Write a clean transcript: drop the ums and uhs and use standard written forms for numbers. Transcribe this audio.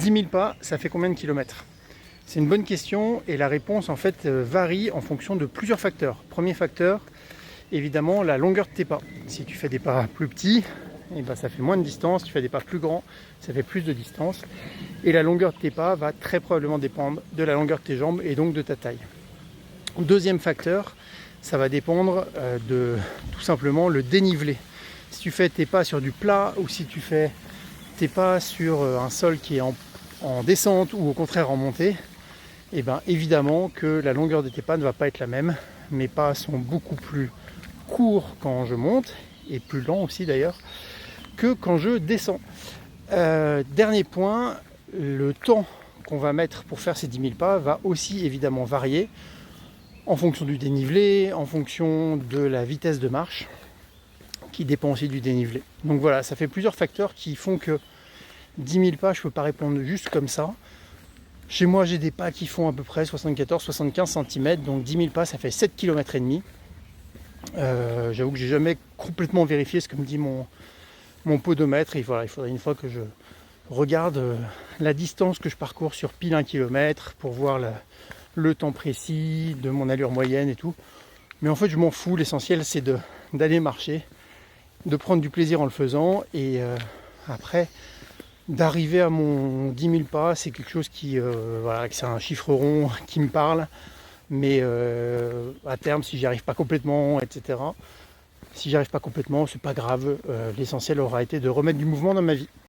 10 000 pas, ça fait combien de kilomètres? C'est une bonne question et la réponse en fait varie en fonction de plusieurs facteurs. Premier facteur, évidemment la longueur de tes pas. Si tu fais des pas plus petits, eh ben, ça fait moins de distance. Si tu fais des pas plus grands, ça fait plus de distance. Et la longueur de tes pas va très probablement dépendre de la longueur de tes jambes et donc de ta taille. Deuxième facteur, ça va dépendre de tout simplement le dénivelé. Si tu fais tes pas sur du plat ou si tu fais tes pas sur un sol qui est en descente ou au contraire en montée, et bien évidemment que la longueur de tes pas ne va pas être la même. Mes pas sont beaucoup plus courts quand je monte et plus lents aussi d'ailleurs que quand je descends. Dernier point, le temps qu'on va mettre pour faire ces 10 000 pas va aussi évidemment varier en fonction du dénivelé, en fonction de la vitesse de marche qui dépend aussi du dénivelé. Donc voilà, ça fait plusieurs facteurs qui font que 10 000 pas, je ne peux pas répondre juste comme ça. Chez moi, j'ai des pas qui font à peu près 74-75 cm, donc 10 000 pas, ça fait 7 km et demi. J'avoue que j'ai jamais complètement vérifié ce que me dit mon podomètre. Et voilà, il faudrait une fois que je regarde la distance que je parcours sur pile 1 km pour voir le temps précis de mon allure moyenne et tout. Mais en fait, je m'en fous. L'essentiel, c'est d'aller marcher, de prendre du plaisir en le faisant. Et après, d'arriver à mon 10 000 pas, c'est quelque chose qui, voilà, c'est un chiffre rond qui me parle. Mais à terme, si j'y arrive pas complètement, etc. Si j'y arrive pas complètement, c'est pas grave. L'essentiel aura été de remettre du mouvement dans ma vie.